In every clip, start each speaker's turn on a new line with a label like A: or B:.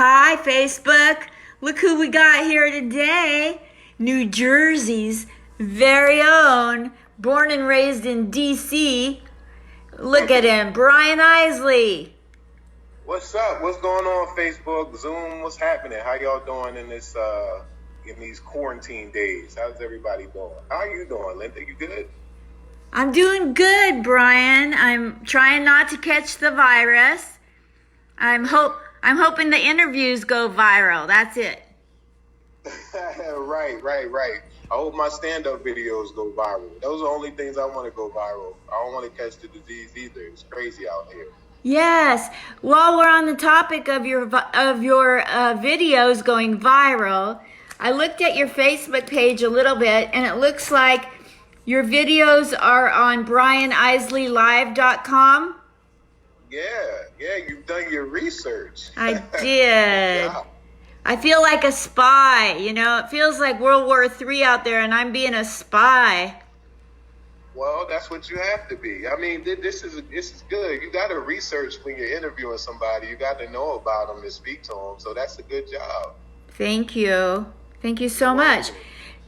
A: Hi, Facebook. Look who we got here today. New Jersey's very own, born and raised in D.C. Look at him, Brian Isley.
B: What's up? What's going on, Facebook, Zoom? What's happening? How y'all doing in these quarantine days? How's everybody doing? How are you doing, Linda? You good?
A: I'm doing good, Brian. I'm trying not to catch the virus. I'm hoping the interviews go viral. That's it.
B: Right. I hope my stand-up videos go viral. Those are the only things I want to go viral. I don't want to catch the disease either. It's crazy out here.
A: Yes. While we're on the topic of your videos going viral, I looked at your Facebook page a little bit, and it looks like your videos are on BrianIsleyLive.com.
B: Yeah, you've done your research.
A: I did.
B: Yeah.
A: I feel like a spy, it feels like World War III out there and I'm being a spy.
B: Well, that's what you have to be. I mean, this is good. You got to research when you're interviewing somebody. You got to know about them and speak to them. So that's a good job.
A: Thank you. Thank you so much.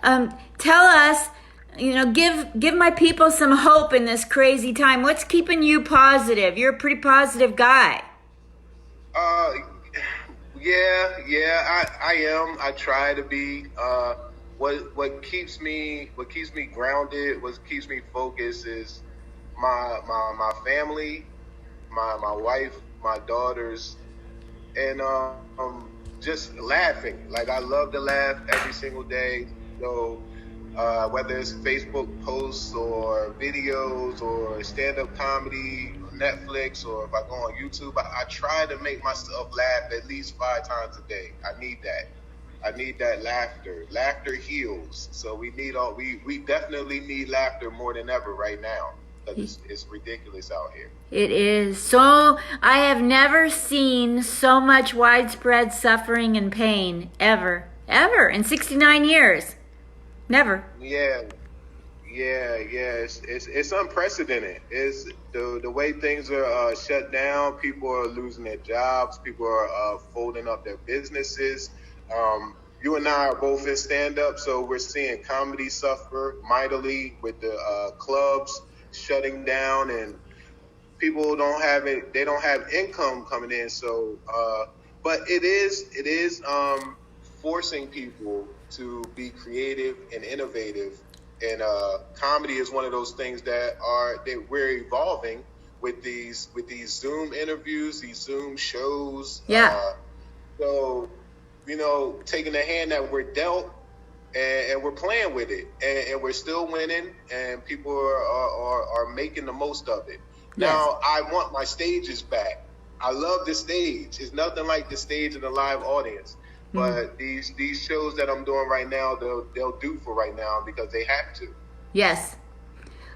A: Tell us, give my people some hope in this crazy time. What's keeping you positive? You're a pretty positive guy.
B: Yeah, I am. I try to be. What keeps me grounded, what keeps me focused is my family, my wife, my daughters, and just laughing. Like, I love to laugh every single day. So whether it's Facebook posts or videos or stand-up comedy, Netflix, or if I go on YouTube, I try to make myself laugh at least 5 times a day. I need that laughter. Laughter heals. So we definitely need laughter more than ever right now, because it's ridiculous out here.
A: It is. So I have never seen so much widespread suffering and pain ever in 69 years. Never.
B: Yeah. It's unprecedented. It's the way things are shut down. People are losing their jobs. People are folding up their businesses. You and I are both in stand-up, so we're seeing comedy suffer mightily with the clubs shutting down, and people don't have it. They don't have income coming in. So, but it is forcing people to be creative and innovative. And comedy is one of those things that we're evolving with these Zoom interviews, these Zoom shows.
A: Yeah.
B: So, taking the hand that we're dealt, and we're playing with it, and we're still winning, and people are making the most of it.
A: Yes.
B: Now, I want my stages back. I love the stage. It's nothing like the stage in a live audience. But these shows that I'm doing right now, they'll do for right now because they have to.
A: Yes.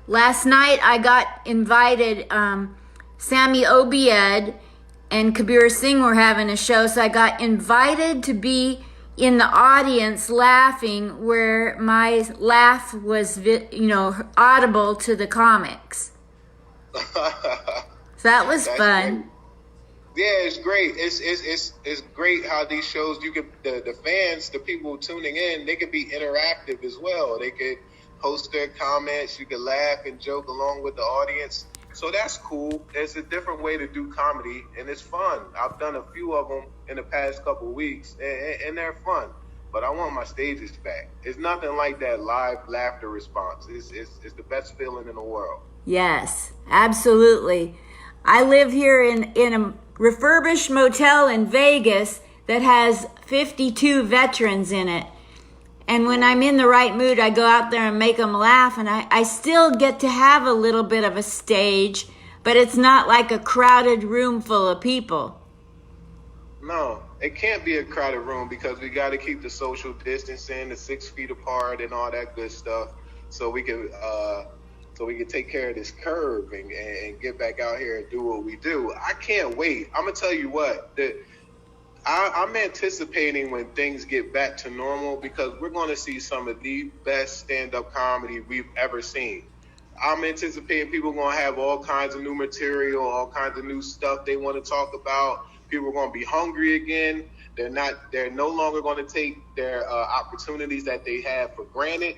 A: Last night I got invited. Sammy Obied and Kabir Singh were having a show, so I got invited to be in the audience laughing, where my laugh was, audible to the comics. So that was fun.
B: Great. Yeah, it's great. It's great how these shows, the fans, the people tuning in, they could be interactive as well. They could post their comments. You could laugh and joke along with the audience. So that's cool. It's a different way to do comedy, and it's fun. I've done a few of them in the past couple of weeks, and they're fun. But I want my stages back. It's nothing like that live laughter response. It's the best feeling in the world.
A: Yes, absolutely. I live here in a refurbished motel in Vegas that has 52 veterans in it. And when I'm in the right mood, I go out there and make them laugh. And I still get to have a little bit of a stage, but it's not like a crowded room full of people.
B: No, it can't be a crowded room because we got to keep the social distancing, the 6 feet apart and all that good stuff. So we can take care of this curve and get back out here and do what we do. I can't wait. I'm going to tell you what, I'm anticipating when things get back to normal, because we're going to see some of the best stand-up comedy we've ever seen. I'm anticipating people are going to have all kinds of new material, all kinds of new stuff they want to talk about. People are going to be hungry again. They're no longer going to take their opportunities that they have for granted,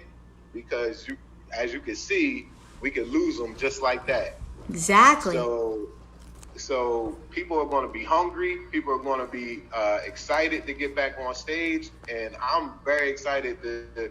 B: because as you can see, we can lose them just like that.
A: Exactly.
B: So people are going to be hungry. People are going to be excited to get back on stage, and I'm very excited to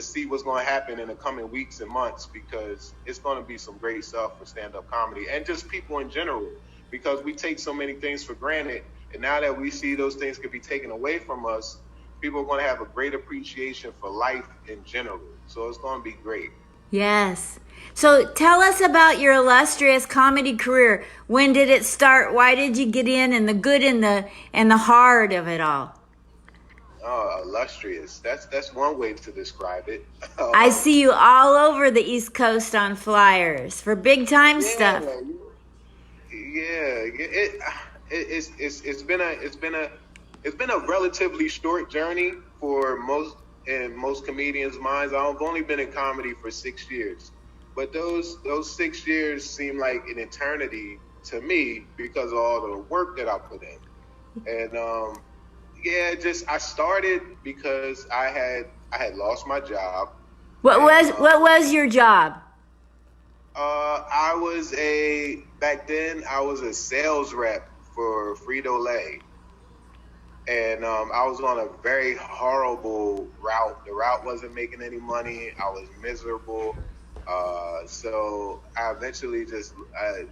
B: see what's going to happen in the coming weeks and months, because it's going to be some great stuff for stand-up comedy and just people in general, because we take so many things for granted, and now that we see those things could be taken away from us, people are going to have a great appreciation for life in general. So it's going to be great.
A: Yes. So tell us about your illustrious comedy career. When did it start? Why did you get in, and the good and the hard of it all?
B: Oh, illustrious. That's one way to describe it.
A: I see you all over the East Coast on flyers for big time stuff.
B: Yeah. It's been a relatively short journey for most comedians' minds. I've only been in comedy for 6 years, but those 6 years seem like an eternity to me because of all the work that I put in. And I started because I had lost my job.
A: What was your job?
B: Back then I was a sales rep for Frito-Lay. And I was on a very horrible route. The route wasn't making any money. I was miserable. So I eventually I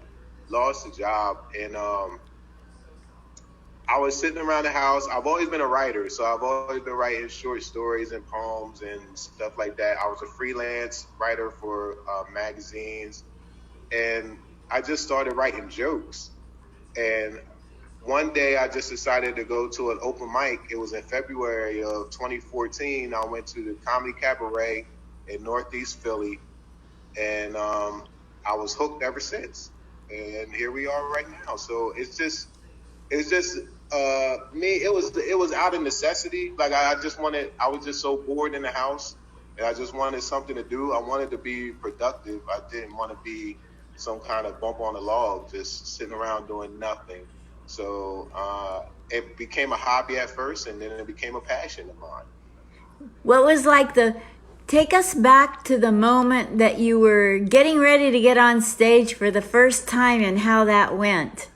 B: lost the job. And I was sitting around the house. I've always been a writer. So I've always been writing short stories and poems and stuff like that. I was a freelance writer for magazines. And I just started writing jokes. And one day I just decided to go to an open mic. It was in February of 2014. I went to the Comedy Cabaret in Northeast Philly, and I was hooked ever since. And here we are right now. So it's just me. It was out of necessity. Like I was just so bored in the house, and I just wanted something to do. I wanted to be productive. I didn't want to be some kind of bump on the log, just sitting around doing nothing. So it became a hobby at first, and then it became a passion of mine.
A: What was take us back to the moment that you were getting ready to get on stage for the first time and how that went?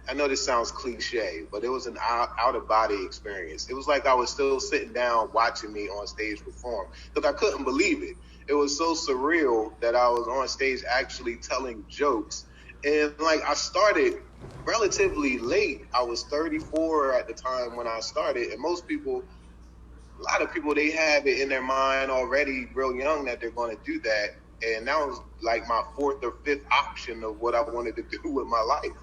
B: I know this sounds cliche, but it was an out-of-body experience. It was like I was still sitting down watching me on stage perform, because I couldn't believe it. It was so surreal that I was on stage actually telling jokes. And I started relatively late. I was 34 at the time when I started. And a lot of people, they have it in their mind already real young that they're going to do that. And that was like my fourth or fifth option of what I wanted to do with my life.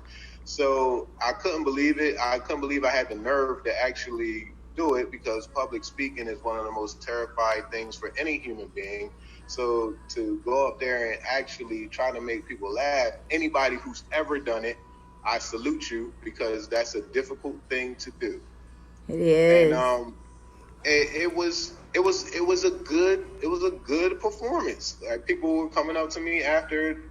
B: So I couldn't believe it. I couldn't believe I had the nerve to actually do it, because public speaking is one of the most terrifying things for any human being. So to go up there and actually try to make people laugh, anybody who's ever done it, I salute you, because that's a difficult thing to do.
A: It is.
B: And it was a good performance. Like, people were coming up to me after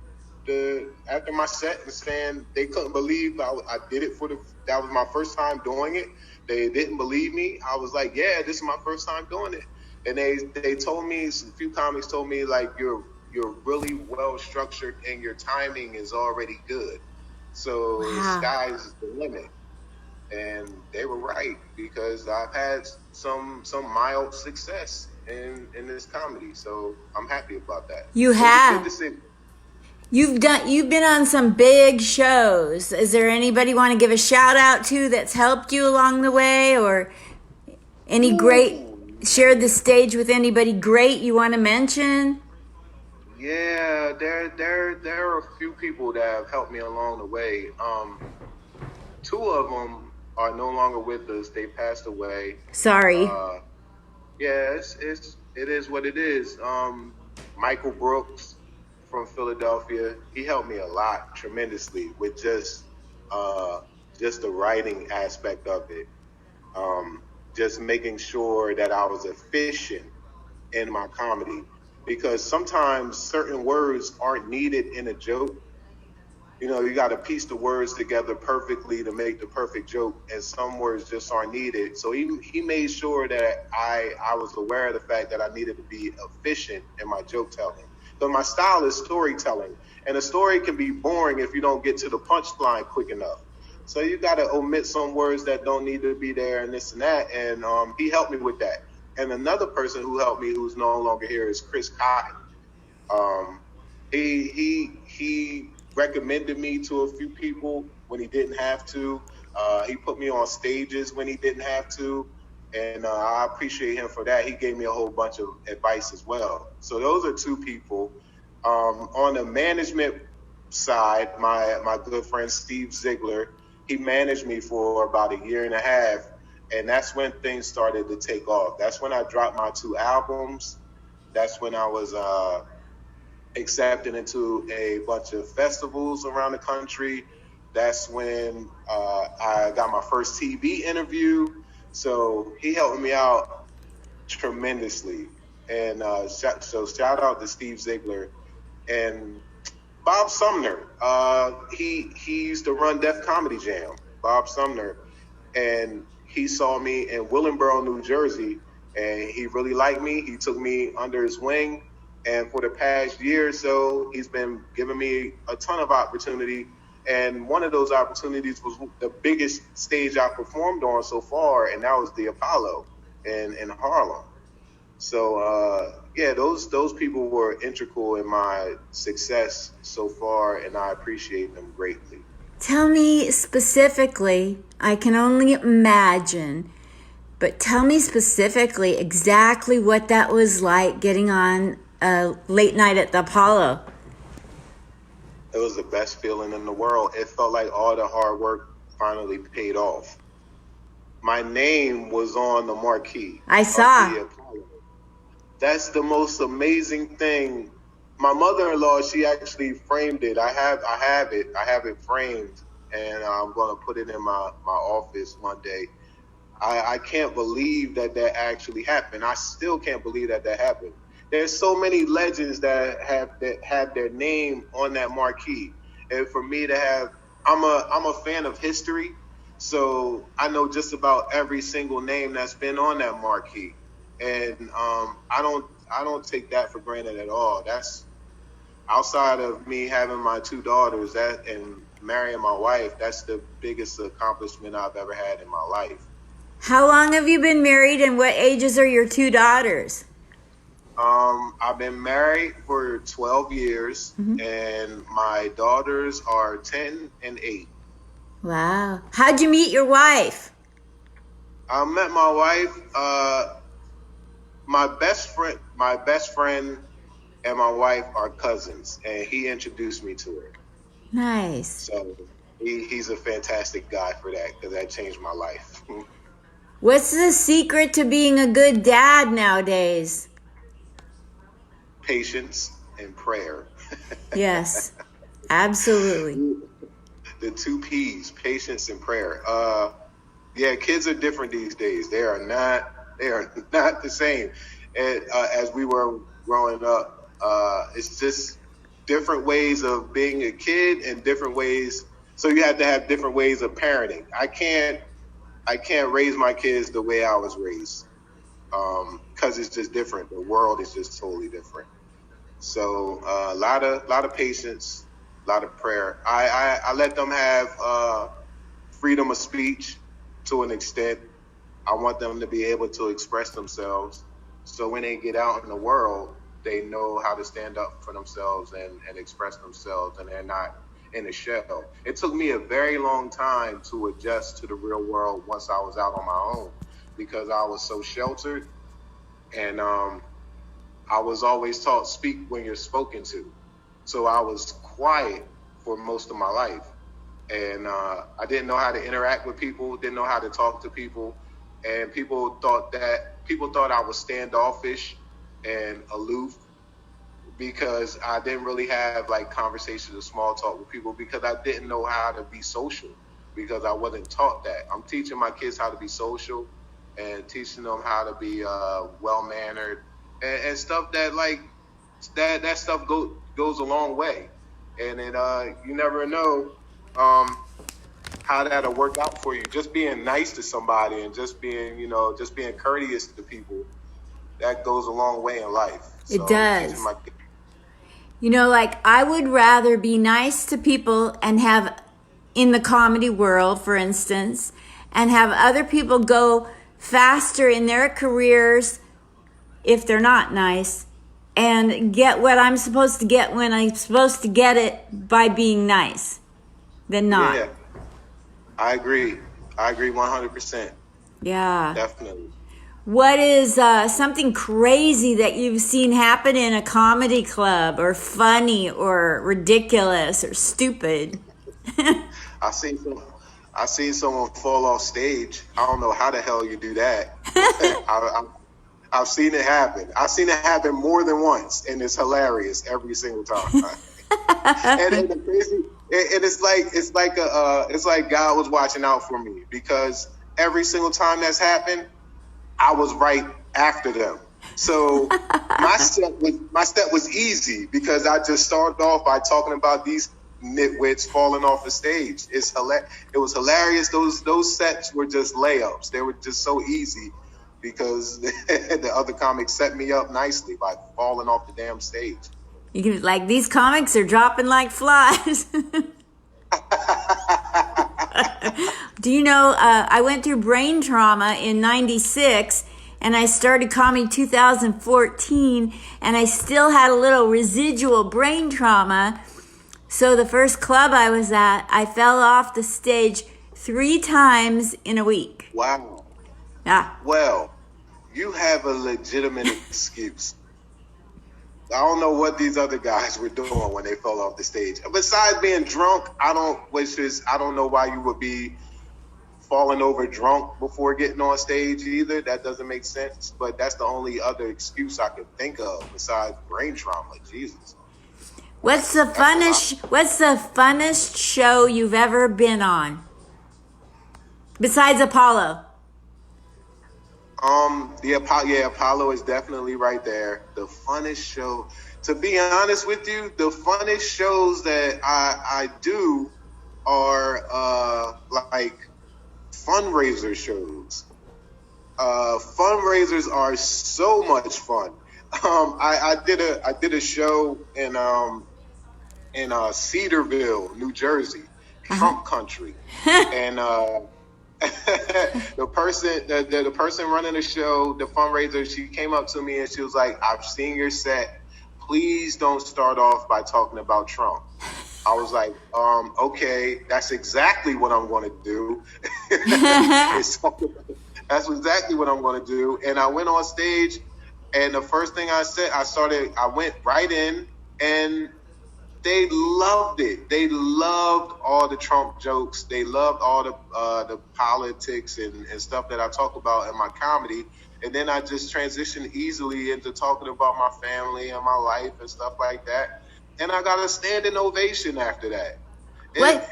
B: my set and saying they couldn't believe I did it that was my first time doing it. They didn't believe me. I was like, yeah, this is my first time doing it. And they told me, a few comics told me, like, you're really well structured and your timing is already good. So The sky's the limit. And they were right, because I've had some mild success in this comedy. So I'm happy about that.
A: You have. You've been on some big shows. Is there anybody you want to give a shout out to that's helped you along the way, or any shared the stage with anybody great you want to mention?
B: Yeah, there are a few people that have helped me along the way. Two of them are no longer with us. They passed away.
A: Sorry.
B: Yeah, it is what it is. Michael Brooks from Philadelphia, he helped me a lot, tremendously, with just the writing aspect of it. Just making sure that I was efficient in my comedy. because sometimes certain words aren't needed in a joke. You know, you got to piece the words together perfectly to make the perfect joke, and some words just aren't needed. So he made sure that I was aware of the fact that I needed to be efficient in my joke telling. So my style is storytelling, and a story can be boring if you don't get to the punchline quick enough. So you got to omit some words that don't need to be there and this and that. And he helped me with that. And another person who helped me, who's no longer here, is Chris Cotton. He recommended me to a few people when he didn't have to. He put me on stages when he didn't have to, and I appreciate him for that. He gave me a whole bunch of advice as well. So those are two people. On the management side, my good friend Steve Ziegler, he managed me for about a year and a half, and that's when things started to take off. That's when I dropped my 2 albums. That's when I was accepted into a bunch of festivals around the country. That's when I got my first TV interview. So he helped me out tremendously. And so shout out to Steve Ziegler. And Bob Sumner, he used to run Def Comedy Jam, Bob Sumner. And he saw me in Willingboro, New Jersey, and he really liked me. He took me under his wing. And for the past year or so, he's been giving me a ton of opportunity. And one of those opportunities was the biggest stage I performed on so far, and that was the Apollo in Harlem. So, yeah, those people were integral in my success so far, and I appreciate them greatly.
A: Tell me specifically, I can only imagine, but tell me specifically exactly what that was like getting on late night at the Apollo.
B: It was the best feeling in the world. It felt like all the hard work finally paid off. My name was on the marquee.
A: I saw.
B: That's the most amazing thing. My mother-in-law, she actually framed it. I have it framed, and I'm going to put it in my office one day. I can't believe that actually happened. I still can't believe that happened. There's so many legends that have their name on that marquee, and for me to have, I'm a fan of history, so I know just about every single name that's been on that marquee, and I don't take that for granted at all. That's outside of me having my 2 daughters and marrying my wife. That's the biggest accomplishment I've ever had in my life.
A: How long have you been married, and what ages are your 2 daughters?
B: I've been married for 12 years, and my daughters are 10 and 8.
A: Wow. How'd you meet your wife?
B: I met my wife, my best friend and my wife are cousins, and he introduced me to her.
A: Nice.
B: So he's a fantastic guy for that, because that changed my life.
A: What's the secret to being a good dad nowadays?
B: Patience and prayer.
A: Yes, absolutely.
B: The 2 P's, patience and prayer. Yeah, kids are different these days. They are not the same as we were growing up. It's just different ways of being a kid and different ways. So you have to have different ways of parenting. I can't raise my kids the way I was raised, because it's just different. The world is just totally different. So a lot of patience, a lot of prayer. I let them have freedom of speech to an extent. I want them to be able to express themselves, so when they get out in the world, they know how to stand up for themselves and express themselves, and they're not in a shell. It took me a very long time to adjust to the real world once I was out on my own, because I was so sheltered, and I was always taught speak when you're spoken to. So I was quiet for most of my life, and I didn't know how to interact with people, didn't know how to talk to people, and people thought I was standoffish and aloof, because I didn't really have like conversations or small talk with people, because I didn't know how to be social, because I wasn't taught that. I'm teaching my kids how to be social and teaching them how to be well-mannered and stuff that, like, that stuff goes a long way, and it you never know how that'll work out for you. Just being nice to somebody and just being courteous to people, that goes a long way in life.
A: It
B: So,
A: does.
B: teaching my
A: Like I would rather be nice to people and have, in the comedy world, for instance, and have other people go faster in their careers if they're not nice, and get what I'm supposed to get when I'm supposed to get it by being nice than not.
B: Yeah, I agree 100%.
A: Yeah.
B: Definitely.
A: What is something crazy that you've seen happen in a comedy club, or funny or ridiculous or stupid?
B: I seen someone fall off stage. I don't know how the hell you do that. I've seen it happen. I've seen it happen more than once, and it's hilarious every single time. And the crazy, and it's like God was watching out for me, because every single time that's happened, I was right after them. So my step was easy, because I just started off by talking about these nitwits falling off the stage. It was hilarious. Those sets were just layups. They were just so easy, because the other comics set me up nicely by falling off the damn stage.
A: You can, like, these comics are dropping like flies. Do you know, I went through brain trauma in 96, and I started comedy 2014, and I still had a little residual brain trauma. So the first club I was at, I fell off the stage 3 times in a week.
B: Wow.
A: Yeah.
B: Well, you have a legitimate excuse. I don't know what these other guys were doing when they fell off the stage. Besides being drunk, I don't know why you would be falling over drunk before getting on stage either. That doesn't make sense. But that's the only other excuse I could think of besides brain trauma. Jesus.
A: What's the funnest show you've ever been on? Besides Apollo.
B: Apollo is definitely right there. The funnest show. To be honest with you, the funnest shows that I do are like fundraiser shows. Fundraisers are so much fun. I did a show in Cedarville, New Jersey, Trump country, and the person running the show, the fundraiser, she came up to me and she was like, "I've seen your set. Please don't start off by talking about Trump." I was like, okay, that's exactly what I'm going to do. That's exactly what I'm going to do. And I went on stage, and the first thing I said, I went right in, and they loved it. They loved all the Trump jokes. They loved all the politics and stuff that I talk about in my comedy. And then I just transitioned easily into talking about my family and my life and stuff like that. And I got a standing ovation after that.
A: What?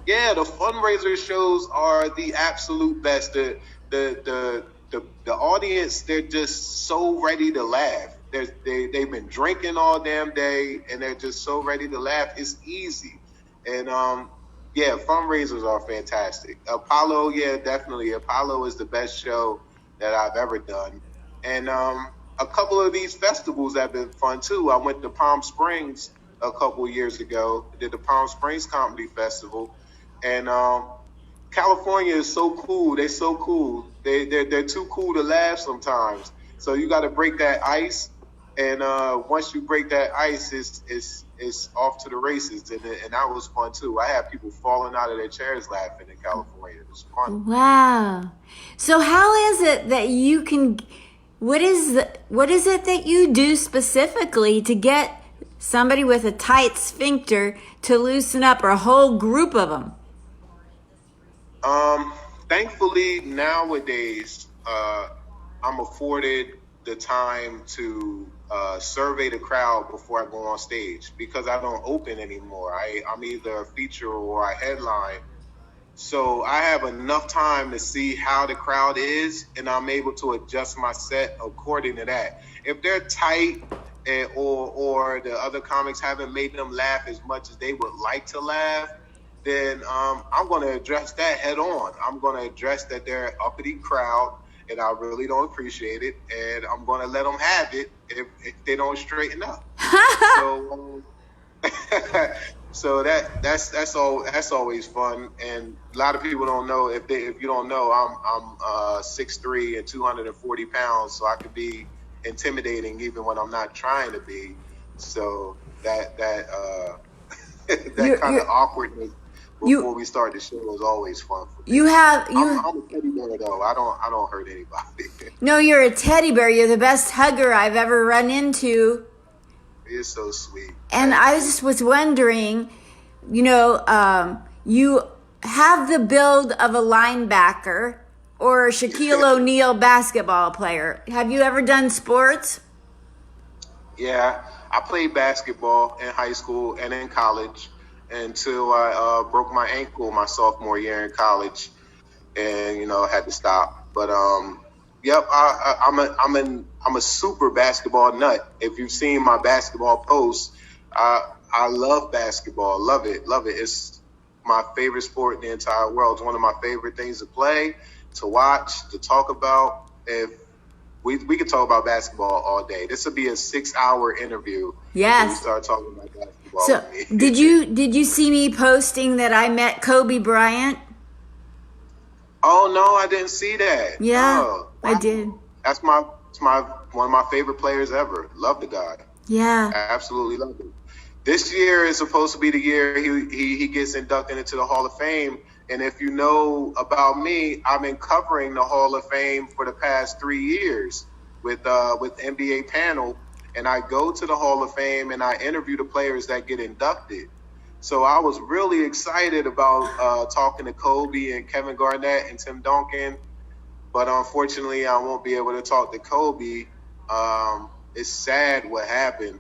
B: Yeah, the fundraiser shows are the absolute best. The audience, they're just so ready to laugh. They've been drinking all damn day, and they're just so ready to laugh. It's easy. And fundraisers are fantastic. Apollo, yeah, definitely. Apollo is the best show that I've ever done. And a couple of these festivals have been fun too. I went to Palm Springs a couple of years ago. Did the Palm Springs Comedy Festival, and California is so cool. They're so cool. They're too cool to laugh sometimes. So you got to break that ice, and once you break that ice, it's off to the races, and that was fun too. I had people falling out of their chairs laughing in California. It was fun.
A: Wow. So how is it that you can? What is it that you do specifically to get somebody with a tight sphincter to loosen up, or a whole group of them?
B: Thankfully, nowadays, I'm afforded the time to survey the crowd before I go on stage, because I don't open anymore. I'm either a feature or I headline. So I have enough time to see how the crowd is, and I'm able to adjust my set according to that. If they're tight, or the other comics haven't made them laugh as much as they would like to laugh, then I'm going to address that head on. I'm going to address that they're an uppity crowd, and I really don't appreciate it, and I'm going to let them have it if they don't straighten up. So. So that's always fun, and a lot of people don't know. If you don't know, I'm 6'3" and 240 pounds, so I can be intimidating even when I'm not trying to be. So that kind of awkwardness before we start the show is always fun for me. I'm a teddy bear though. I don't hurt anybody.
A: No, you're a teddy bear. You're the best hugger I've ever run into.
B: You're so sweet.
A: And I just was wondering, you have the build of a linebacker or a Shaquille O'Neal basketball player. Have you ever done sports?
B: Yeah, I played basketball in high school and in college until I broke my ankle my sophomore year in college, and had to stop. But yep, I'm a super basketball nut. If you've seen my basketball posts, I love basketball. Love it. It's my favorite sport in the entire world. It's one of my favorite things to play, to watch, to talk about. If we could talk about basketball all day. This would be a 6-hour interview.
A: Yes.
B: When we start talking about basketball.
A: So
B: with me.
A: did you see me posting that I met Kobe Bryant?
B: Oh no, I didn't see that.
A: Yeah,
B: Oh,
A: I did.
B: That's one of my favorite players ever. Love the guy.
A: Yeah.
B: I absolutely love him. This year is supposed to be the year he gets inducted into the Hall of Fame. And if you know about me, I've been covering the Hall of Fame for the past 3 years with NBA Panel, and I go to the Hall of Fame and I interview the players that get inducted. So I was really excited about talking to Kobe and Kevin Garnett and Tim Duncan, but unfortunately I won't be able to talk to Kobe. It's sad what happened.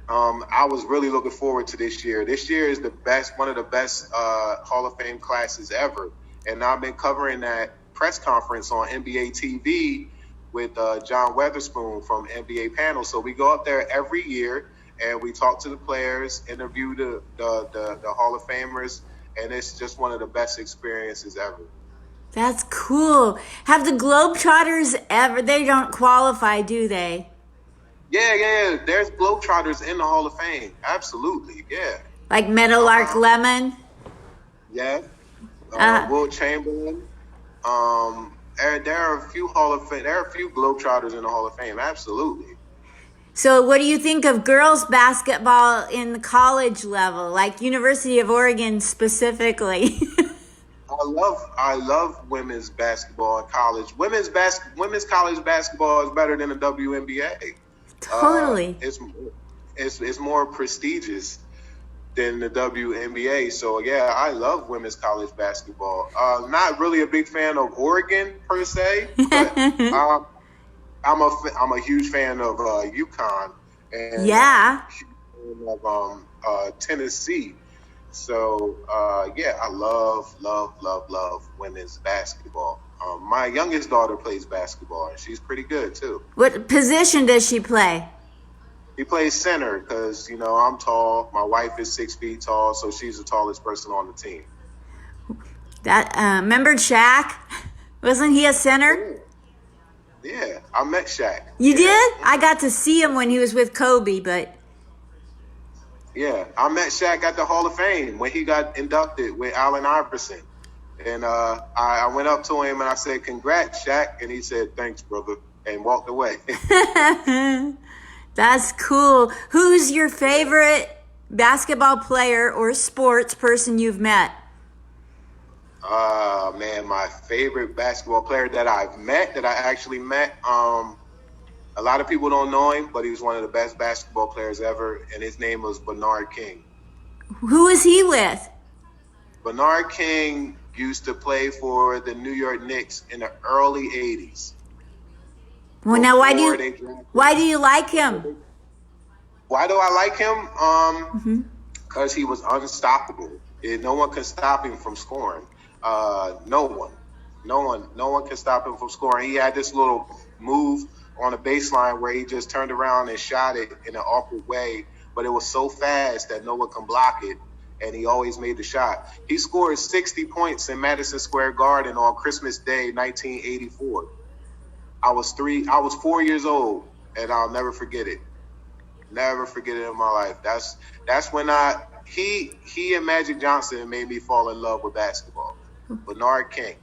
B: I was really looking forward to this year. This year is one of the best Hall of Fame classes ever. And I've been covering that press conference on NBA TV with John Weatherspoon from NBA Panel. So we go up there every year and we talk to the players, interview the Hall of Famers, and it's just one of the best experiences ever.
A: That's cool. Have the Globetrotters ever? They don't qualify, do they?
B: Yeah. There's Globetrotters in the Hall of Fame. Absolutely, yeah.
A: Like Meadowlark Lemon?
B: Yeah. Wilt Chamberlain. There are a few Globetrotters in the Hall of Fame. Absolutely.
A: So what do you think of girls basketball in the college level, like University of Oregon specifically?
B: I love women's basketball in college. Women's college basketball is better than the WNBA.
A: Totally.
B: It's more prestigious than the WNBA. So yeah, I love women's college basketball. Not really a big fan of Oregon per se, but I'm a huge fan of UConn and of Tennessee. So yeah, I love women's basketball. My youngest daughter plays basketball, and she's pretty good too.
A: What position does she play?
B: She plays center because I'm tall. My wife is 6 feet tall, so she's the tallest person on the team.
A: Remember Shaq? Wasn't he a center?
B: Yeah, I met Shaq.
A: You did? I got to see him when he was with Kobe, but...
B: Yeah, I met Shaq at the Hall of Fame when he got inducted with Allen Iverson. And I went up to him and I said, "Congrats, Shaq." And he said, "Thanks, brother," and walked away.
A: That's cool. Who's your favorite basketball player or sports person you've met?
B: Man, my favorite basketball player that I actually met, a lot of people don't know him, but he was one of the best basketball players ever, and his name was Bernard King.
A: Who is he with?
B: Bernard King used to play for the New York Knicks in the early 80s.
A: Well, now why do you like him?
B: Why do I like him? Because he was unstoppable. No one can stop him from scoring. No one can stop him from scoring. He had this little move on the baseline where he just turned around and shot it in an awkward way, but it was so fast that no one can block it, and he always made the shot. He scored 60 points in Madison Square Garden on Christmas Day, 1984. I was 4 years old, and I'll never forget it. Never forget it in my life. That's when he and Magic Johnson made me fall in love with basketball. Bernard King.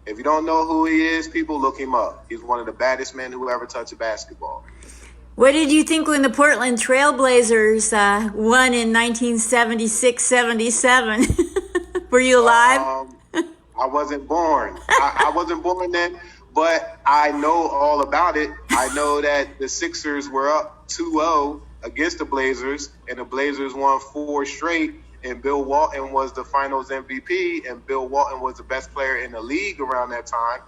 B: If you don't know who he is, people look him up. He's one of the baddest men who ever touched a basketball.
A: What did you think when the Portland Trailblazers won in 1976-77? Were you alive?
B: I wasn't born. I wasn't born then, but I know all about it. I know that the Sixers were up 2-0 against the Blazers, and the Blazers won 4 straight, and Bill Walton was the finals MVP, and Bill Walton was the best player in the league around that time.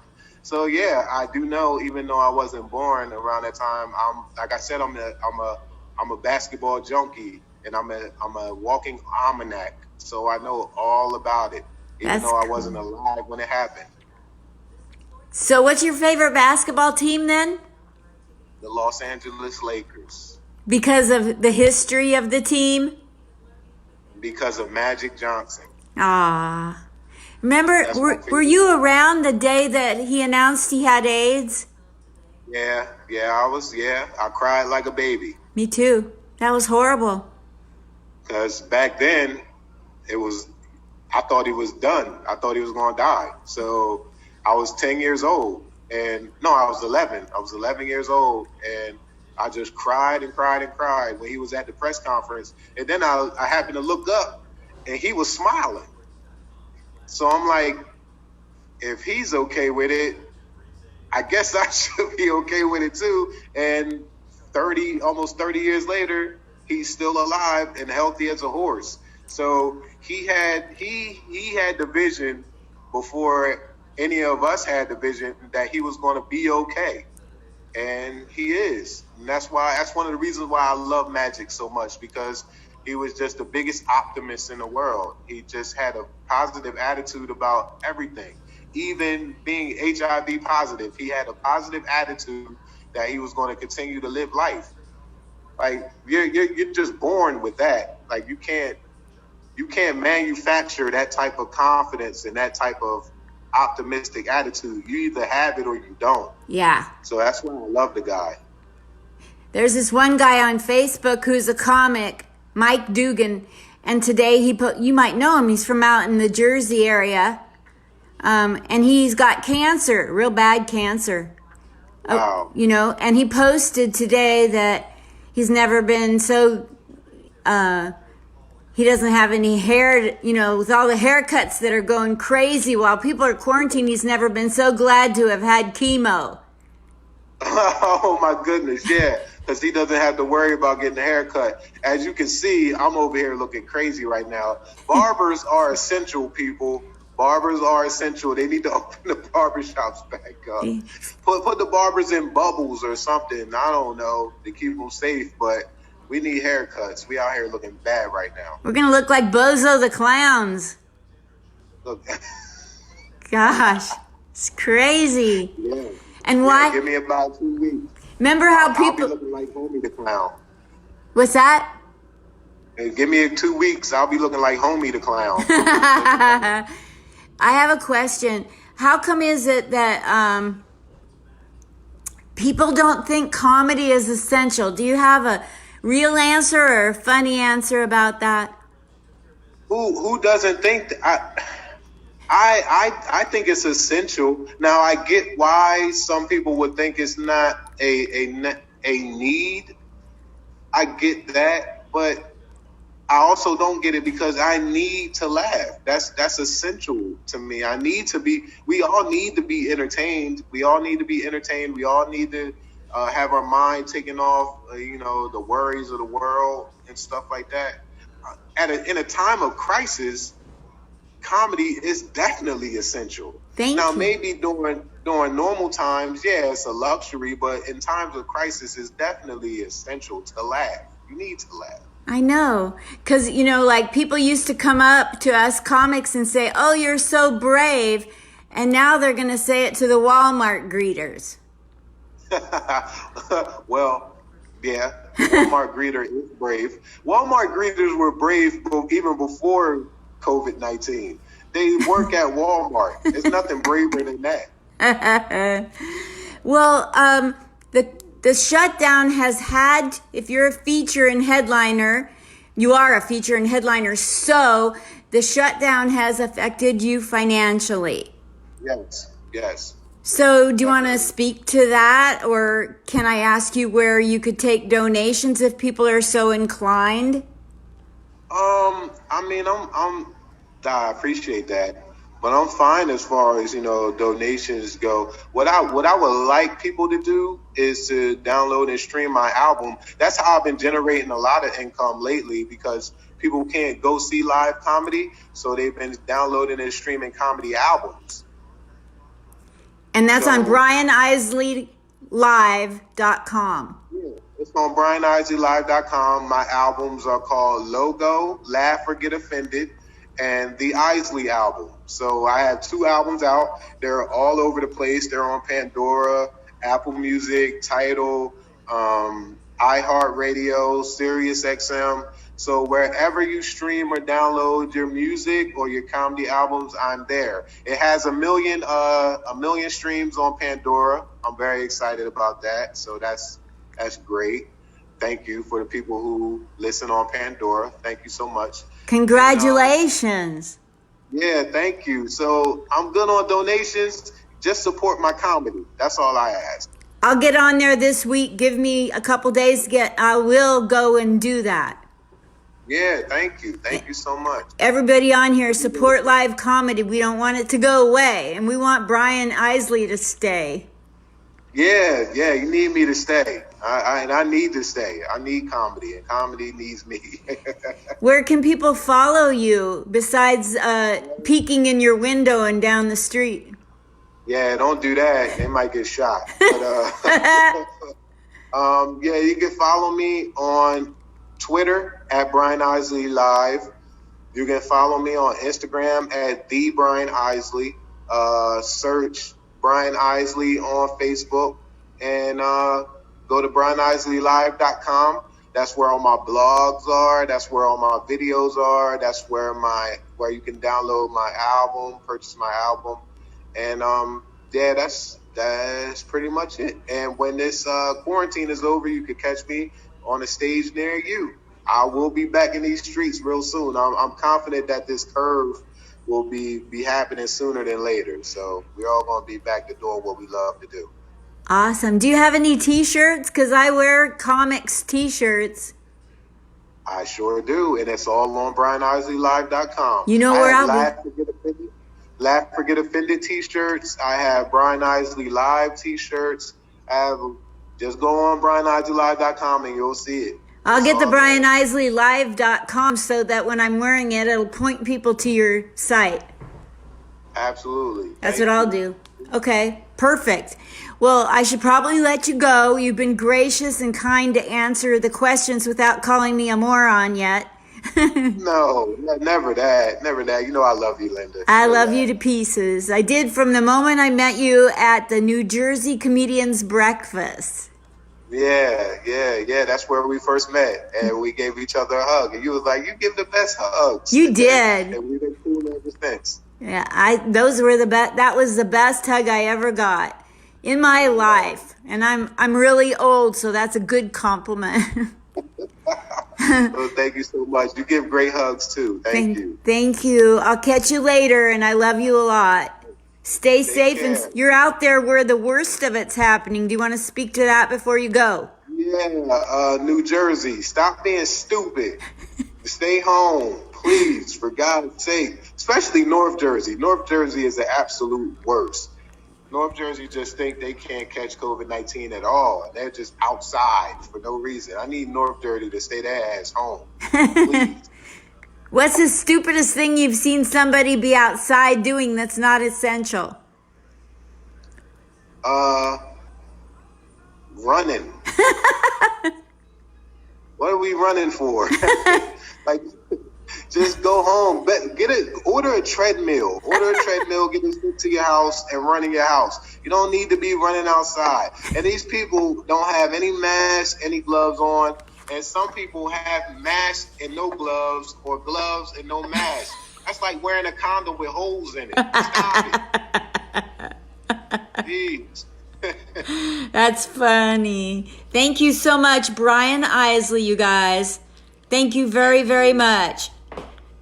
B: So yeah, I do know, even though I wasn't born around that time, like I said, I'm a basketball junkie, and I'm a walking almanac. So I know all about it, even though I wasn't alive when it happened.
A: So what's your favorite basketball team then?
B: The Los Angeles Lakers.
A: Because of the history of the team?
B: Because of Magic Johnson.
A: Ah. Remember, were you around the day that he announced he had AIDS?
B: Yeah, I cried like a baby.
A: Me too. That was horrible.
B: Because back then, I thought he was done. I thought he was going to die. So I was 10 years old. I was 11. I was 11 years old. And I just cried and cried and cried when he was at the press conference. And then I happened to look up, and he was smiling. So I'm like, if he's okay with it, I guess I should be okay with it too. And almost 30 years later, he's still alive and healthy as a horse. So he had the vision before any of us had the vision that he was going to be okay. And he is. And that's one of the reasons why I love Magic so much, because he was just the biggest optimist in the world. He just had a positive attitude about everything. Even being HIV positive, he had a positive attitude that he was going to continue to live life. Like, you're just born with that. Like, you can't manufacture that type of confidence and that type of optimistic attitude. You either have it or you don't.
A: Yeah.
B: So that's why I love the guy.
A: There's this one guy on Facebook who's a comic, Mike Dugan, and today you might know him. He's from out in the Jersey area, and he's got cancer, real bad cancer.
B: Wow.
A: And he posted today that he's never been so. He doesn't have any hair, with all the haircuts that are going crazy while people are quarantined. He's never been so glad to have had chemo.
B: Oh my goodness, yeah. Because he doesn't have to worry about getting a haircut. As you can see, I'm over here looking crazy right now. Barbers are essential, people. Barbers are essential. They need to open the barbershops back up. Put the barbers in bubbles or something. I don't know, to keep them safe. But we need haircuts. We out here looking bad right now.
A: We're going to look like Bozo the Clowns.
B: Look.
A: Gosh, it's crazy.
B: Yeah.
A: And why?
B: Give me about 2 weeks.
A: Remember how people...
B: I'll be looking like Homie the Clown.
A: What's that?
B: Hey, give me 2 weeks. I'll be looking like Homie the Clown.
A: I have a question. How come is it that people don't think comedy is essential? Do you have a real answer or a funny answer about that?
B: Who doesn't think that? I think it's essential. Now, I get why some people would think it's not a need. I get that, but I also don't get it because I need to laugh. That's essential to me. We all need to be entertained. We all need to have our mind taken off, the worries of the world and stuff like that. In a time of crisis, comedy is definitely essential.
A: Thank you.
B: Maybe during normal times, yeah, it's a luxury, but in times of crisis, it's definitely essential to laugh. You need to laugh.
A: I know. Because, like people used to come up to us comics and say, oh, you're so brave. And now they're going to say it to the Walmart greeters.
B: Well, yeah, Walmart greeter is brave. Walmart greeters were brave even before COVID-19. They work at Walmart. There's nothing braver than that.
A: Well, the shutdown has had, if you're a feature and headliner, you are a feature and headliner, so the shutdown has affected you financially.
B: Yes.
A: So do you want to speak to that, or can I ask you where you could take donations if people are so inclined?
B: I mean, I appreciate that, but I'm fine as far as donations go. What I would like people to do is to download and stream my album. That's how I've been generating a lot of income lately, because people can't go see live comedy, so they've been downloading and streaming comedy albums.
A: And that's on BrianIsleyLive.com.
B: Yeah, it's on BrianIsleyLive.com. My albums are called Logo, Laugh or Get Offended, and the Isley album. So I have 2 albums out. They're all over the place. They're on Pandora, Apple Music, Tidal, iHeartRadio, SiriusXM. So wherever you stream or download your music or your comedy albums, I'm there. It has a million streams on Pandora. I'm very excited about that. So that's great. Thank you for the people who listen on Pandora. Thank you so much.
A: Congratulations.
B: Yeah, thank you. So I'm good on donations. Just support my comedy. That's all I ask.
A: I'll get on there this week. Give me a couple days to get. I will go and do that.
B: Yeah, thank you. Thank you so much.
A: Everybody on here, support live comedy. We don't want it to go away, and we want Brian Isley to stay.
B: Yeah, you need me to stay. I need to stay. I need comedy, and comedy needs me.
A: Where can people follow you besides peeking in your window and down the street?
B: Yeah, don't do that. They might get shot. But, yeah, you can follow me on Twitter at Brian Isley Live. You can follow me on Instagram at the Brian Isley. Search Brian Isley on Facebook, and go to BrianIsleyLive.com. That's where all my blogs are. That's where all my videos are. That's where you can download my album, purchase my album, and yeah, that's pretty much it. And when this quarantine is over, you can catch me on a stage near you. I will be back in these streets real soon. I'm confident that this curve will be happening sooner than later. So we're all going to be back to doing what we love to do.
A: Awesome. Do you have any t-shirts? Because I wear comics t-shirts.
B: I sure do. And it's all on BrianIsleyLive.com.
A: You know where I'll
B: be? Laugh or Get Offended t-shirts. I have Brian Isley Live t-shirts. Just go on BrianIsleyLive.com and you'll see it.
A: I'll get the BrianIsleyLive.com so that when I'm wearing it, it'll point people to your site.
B: Absolutely.
A: That's what I'll do. Okay, perfect. Well, I should probably let you go. You've been gracious and kind to answer the questions without calling me a moron yet.
B: No, never that. Never that. You know I love you, Linda.
A: I love you to pieces. I did from the moment I met you at the New Jersey Comedians Breakfast.
B: Yeah. That's where we first met, and we gave each other a hug. And you was like, "You give the best hugs."
A: You did.
B: And we've been cool ever since.
A: Yeah, those were the best. That was the best hug I ever got in my life, and I'm really old, so that's a good compliment.
B: Well, thank you so much. You give great hugs too. Thank you.
A: Thank you. I'll catch you later, and I love you a lot. Stay safe,
B: care.
A: and you're out there where the worst of it's happening. Do you want to speak to that before you go?
B: Yeah, New Jersey. Stop being stupid. Stay home, please, for God's sake. Especially North Jersey. North Jersey is the absolute worst. North Jersey just think they can't catch COVID-19 at all. And they're just outside for no reason. I need North Jersey to stay their ass home. Please.
A: What's the stupidest thing you've seen somebody be outside doing that's not essential?
B: Running. What are we running for? Like, just go home. Order a treadmill. Order a treadmill, get it to your house, and run in your house. You don't need to be running outside. And these people don't have any masks, any gloves on. And some people have masks and no gloves, or gloves and no mask. That's like wearing a condom with holes in it. Stop it. Jeez.
A: That's funny. Thank you so much, Brian Isley, you guys. Thank you very, very much.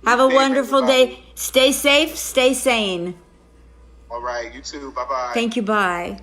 A: Have a wonderful day. Stay safe, stay sane.
B: All right, you too. Bye-bye.
A: Thank you, bye.